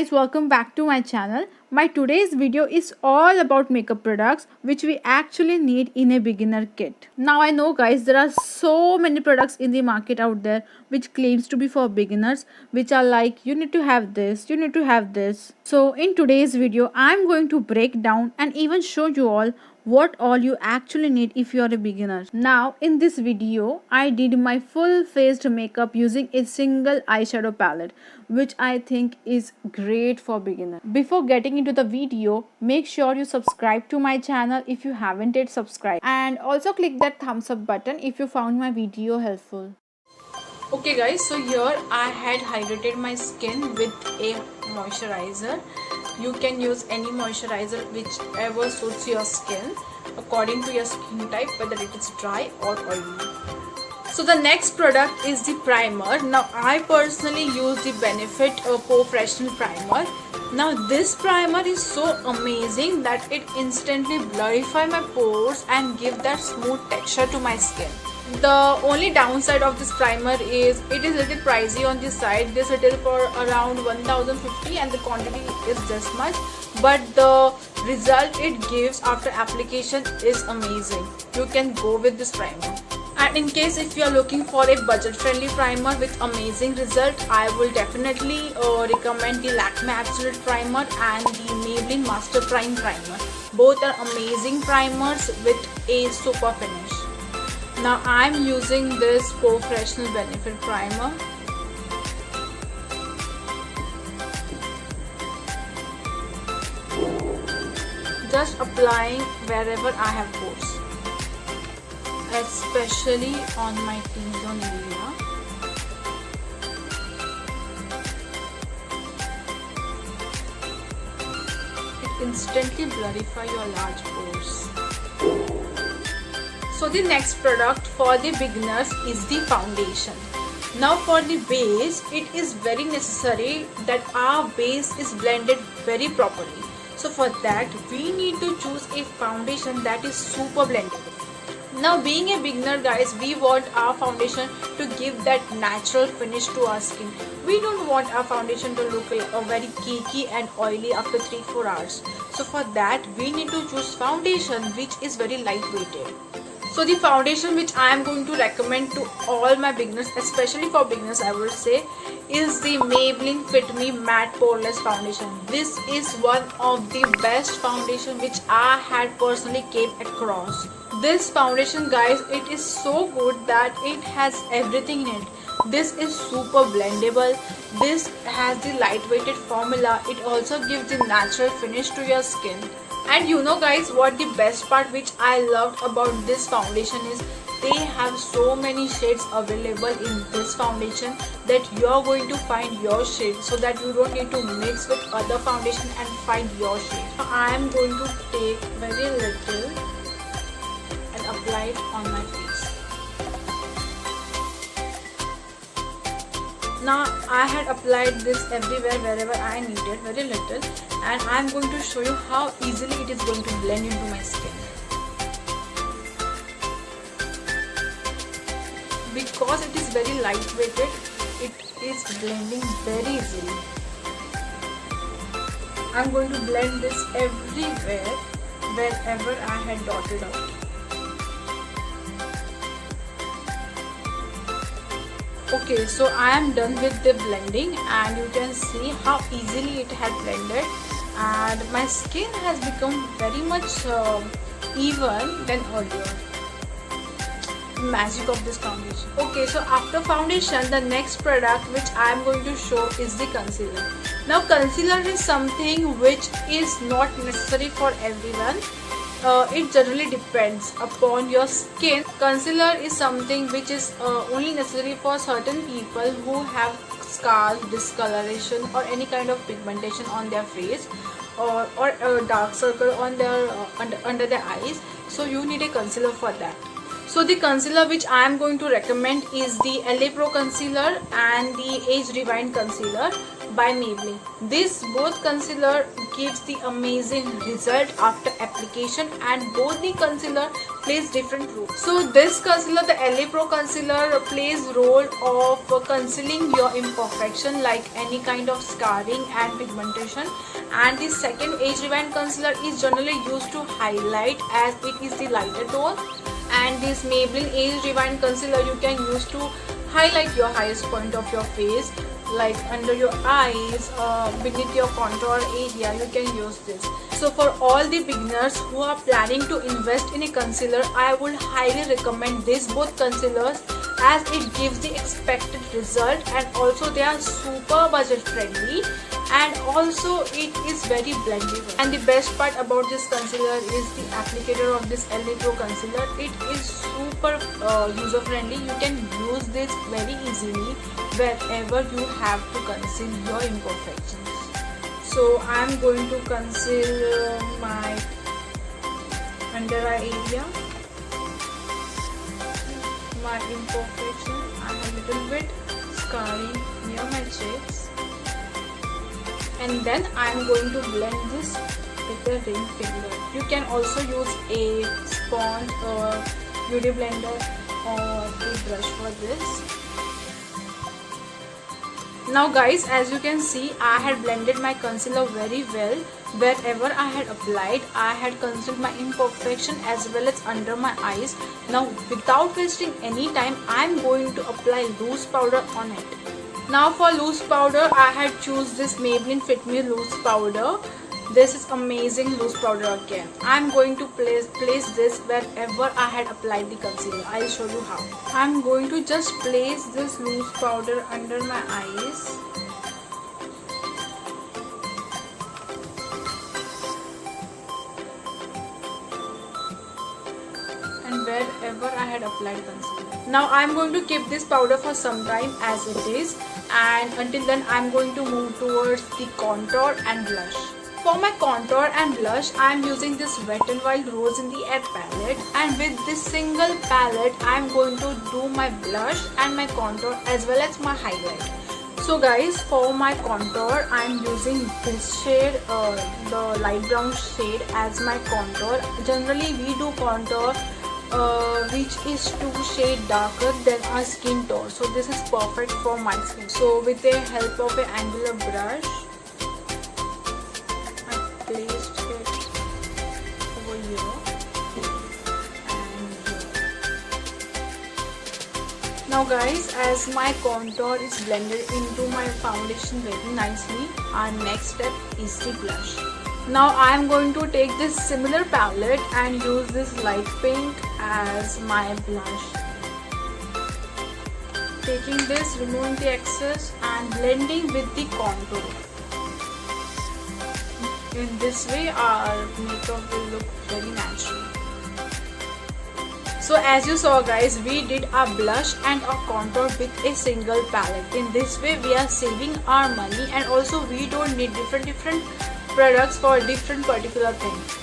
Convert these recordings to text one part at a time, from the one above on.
guys, welcome back to my channel. My today's video is all about makeup products which we actually need in a beginner kit. Now I know guys, there are so many products in the market out there which claims to be for beginners, which are like you need to have this, you need to have this. So in today's video I'm going to break down and even show you all what all you actually need if you are a beginner. Now in this video I did my full faced makeup using a single eyeshadow palette, which I think is great for beginners. Before getting into the video, make sure you subscribe to my channel if you haven't yet subscribed, and also click that thumbs up button if you found my video helpful. Okay guys, so here I had hydrated my skin with a moisturizer. You can use any moisturizer whichever suits your skin according to your skin type, whether it is dry or oily. So the next product is the primer. Now I personally use the Benefit Pore Freshener Primer. Now this primer is so amazing that it instantly blurify my pores and give that smooth texture to my skin. The only downside of this primer is it is a little pricey on this side. This retail for around 1050 and the quantity is this much, but the result it gives after application is amazing. You can go with this primer. And in case if you are looking for a budget friendly primer with amazing result, I will definitely recommend the Lakme Absolute Primer and the Maybelline Master Prime Primer. Both are amazing primers with a super finish. Now I am using this Pore Freshener Benefit Primer. Just applying wherever I have pores, especially on my T-zone area. It instantly blurify your large pores. So the next product for the beginners is the foundation. Now for the base, it is very necessary that our base is blended very properly. So for that we need to choose a foundation that is super blendable. Now being a beginner guys, we want our foundation to give that natural finish to our skin. We don't want our foundation to look very cakey and oily after 3-4 hours. So for that we need to choose foundation which is very lightweighted. So the foundation which I am going to recommend to all my beginners, especially for beginners I would say, is the Maybelline Fit Me Matte Poreless Foundation. This is one of the best foundation which I had personally came across. This foundation guys, it is so good that it has everything in it. This is super blendable. This has the lightweighted formula. It also gives the natural finish to your skin. And you know guys what the best part which I loved about this foundation is, they have so many shades available in this foundation that you are going to find your shade, so that you don't need to mix with other foundation and find your shade. I am going to take very little and apply it on my face. Now I had applied this everywhere wherever I needed, very little, and I am going to show you how easily it is going to blend into my skin. Because it is very lightweighted, it is blending very easily. I am going to blend this everywhere wherever I had dotted out. Okay, so I am done with the blending and you can see how easily it had blended, and my skin has become very much even than earlier. Magic of this foundation. Okay, so after foundation, the next product which I am going to show is the concealer. Now concealer is something which is not necessary for everyone. It generally depends upon your skin. Concealer is something which is only necessary for certain people who have scars, discoloration or any kind of pigmentation on their face, or a dark circle on their under their eyes. So you need a concealer for that. So the concealer which I am going to recommend is the LA Pro concealer and the Age Rewind concealer by Maybelline. This both concealer gives the amazing result after application, and both the concealer plays different roles. So this concealer, the LA Pro concealer, plays role of concealing your imperfection like any kind of scarring and pigmentation, and the second Age Rewind concealer is generally used to highlight as it is the lighter tone, and this Maybelline Age Rewind concealer you can use to highlight your highest point of your face, like under your eyes, beneath your contour area. You can use this. So for all the beginners who are planning to invest in a concealer, I would highly recommend these both concealers, as it gives the expected result, and also they are super budget friendly, and also it is very blendable. And the best part about this concealer is the applicator of this LA Pro concealer. It is super user friendly. You can use this very easily wherever you have to conceal your imperfections. So I am going to conceal my under eye area, my imperfection. I have a little bit scarring near my cheeks, and then I am going to blend this with the ring finger. You can also use a sponge or beauty blender or a brush for this. Now guys, as you can see, I had blended my concealer very well. Wherever I had applied, I had concealed my imperfection as well as under my eyes. Now without wasting any time, I am going to apply loose powder on it. Now for loose powder, I had choose this Maybelline Fit Me loose powder. This is amazing loose powder again. I am going to place this wherever I had applied the concealer. I'll show you how. I am going to just place this loose powder under my eyes. And wherever I had applied concealer. Now I am going to keep this powder for some time as it is, and until then I am going to move towards the contour and blush. For my contour and blush, I am using this Wet n Wild Rose in the Air palette, and with this single palette I am going to do my blush and my contour as well as my highlight. So guys, for my contour I am using this shade, the light brown shade, as my contour. Generally we do contour which is 2 shades darker than our skin tone, so this is perfect for my skin. So with the help of an angular brush, placed it over here and here. Now guys, as my contour is blended into my foundation very nicely, our next step is the blush. Now I am going to take this similar palette and use this light pink as my blush. Taking this, removing the excess and blending with the contour. In this way our makeup will look very natural. So as you saw guys, we did our blush and our contour with a single palette. In this way we are saving our money, and also we don't need different products for different particular things.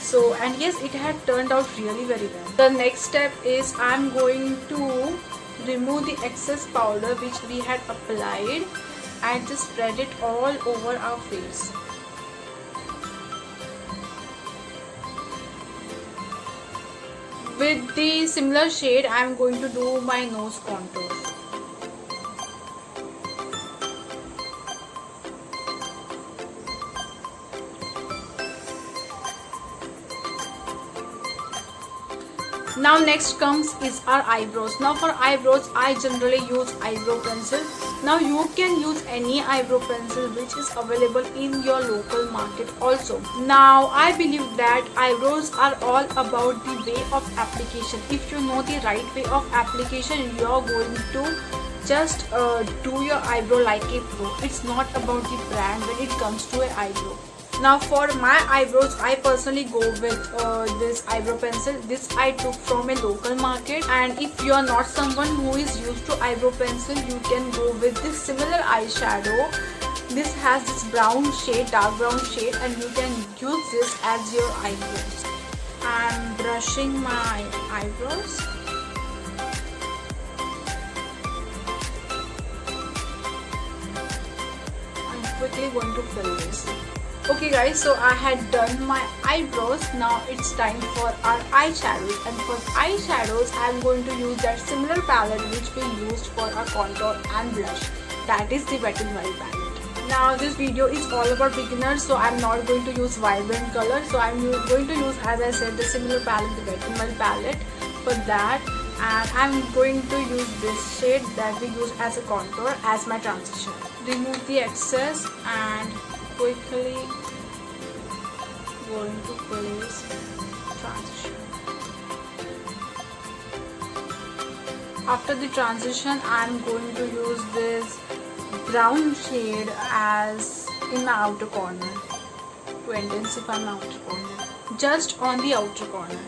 So, and yes, it had turned out really very well. The next step is I'm going to remove the excess powder which we had applied and just spread it all over our face. With the similar shade, I am going to do my nose contour. Now next comes is our eyebrows. Now for eyebrows, I generally use eyebrow pencil. Now you can use any eyebrow pencil which is available in your local market also. Now I believe that eyebrows are all about the way of application. If you know the right way of application, you are going to just do your eyebrow like a pro. It's not about the brand when it comes to an eyebrow. Now for my eyebrows, I personally go with this eyebrow pencil. This I took from a local market, and if you are not someone who is used to eyebrow pencil, you can go with this similar eyeshadow. This has this brown shade, dark brown shade, and you can use this as your eyebrows. I'm brushing my eyebrows. quickly going to fill this. Okay guys, so I had done my eyebrows. Now it's time for our eyeshadows, and for eyeshadows I'm going to use that similar palette which we used for our contour and blush, that is the Wet n Wild palette. Now this video is all about beginners, so I'm not going to use vibrant color, so I'm going to use, as I said, the similar palette, the Wet n Wild palette for that, and I'm going to use this shade that we use as a contour as my transition. Remove the excess and quickly going to place transition. After the transition, I'm going to use this brown shade as in my outer corner to intensify my outer corner, just on the outer corner.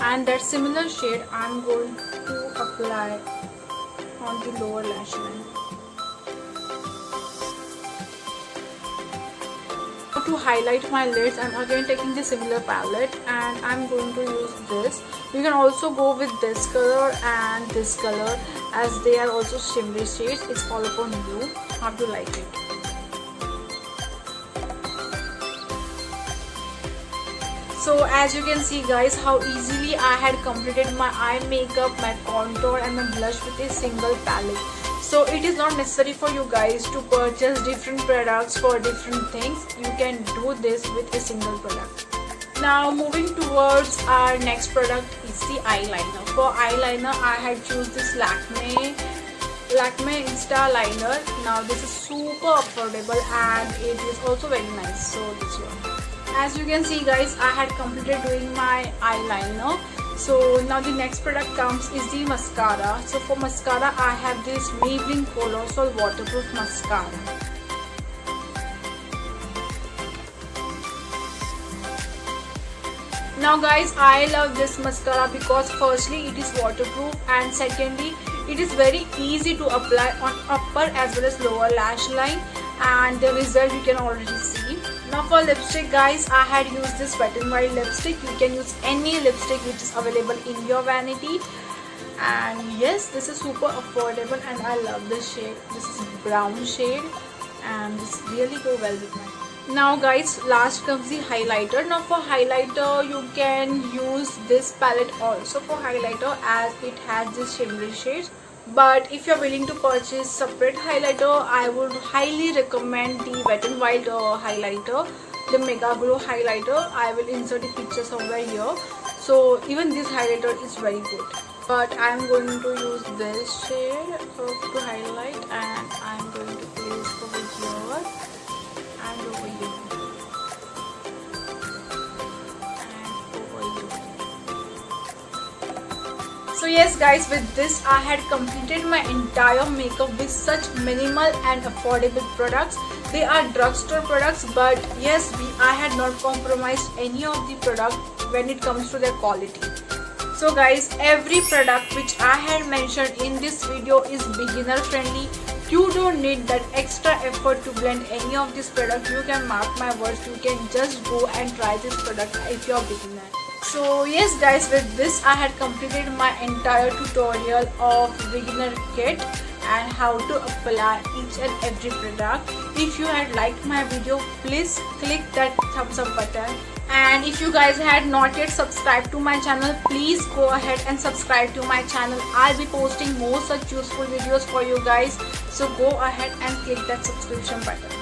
And that similar shade I'm going to apply on the lower lash line. To highlight my lids, I'm again taking the similar palette and I'm going to use this. You can also go with this color and this color, as they are also shimmery shades. It's all upon you how to like it. So as you can see guys, how easily I had completed my eye makeup, my contour and my blush with a single palette. So it is not necessary for you guys to purchase different products for different things. You can do this with a single product. Now moving towards our next product is the eyeliner. For eyeliner I had choose this Lakme Insta liner. Now this is super affordable and it is also very nice. So this one. As you can see guys, I had completed doing my eyeliner. So now the next product comes is the mascara. So for mascara I have this Maybelline Colossal Waterproof Mascara. Now guys, I love this mascara because firstly it is waterproof and secondly it is very easy to apply on upper as well as lower lash line, and the result you can already see. Now for lipstick guys, I had used this Wet n Wild lipstick. You can use any lipstick which is available in your vanity, and yes, this is super affordable and I love this shade. This is brown shade and this really go well with my. Now guys, last comes the highlighter. Now for highlighter you can use this palette also for highlighter, as it has this shimmery shades. But if you're willing to purchase separate highlighter, I would highly recommend the Wet n Wild highlighter, the Mega Glow highlighter. I will insert the picture somewhere here. So even this highlighter is very good. But I'm going to use this shade to highlight, and I'm going to place over here and over here. So yes guys, with this I had completed my entire makeup with such minimal and affordable products. They are drugstore products, but yes, I had not compromised any of the product when it comes to their quality. So guys, every product which I had mentioned in this video is beginner friendly. You don't need that extra effort to blend any of this product. You can mark my words, you can just go and try this product if you're a beginner. So yes guys, with this I had completed my entire tutorial of beginner kit and how to apply each and every product. If you had liked my video, please click that thumbs up button, and if you guys had not yet subscribed to my channel, please go ahead and subscribe to my channel. I'll be posting more such useful videos for you guys, so go ahead and click that subscription button.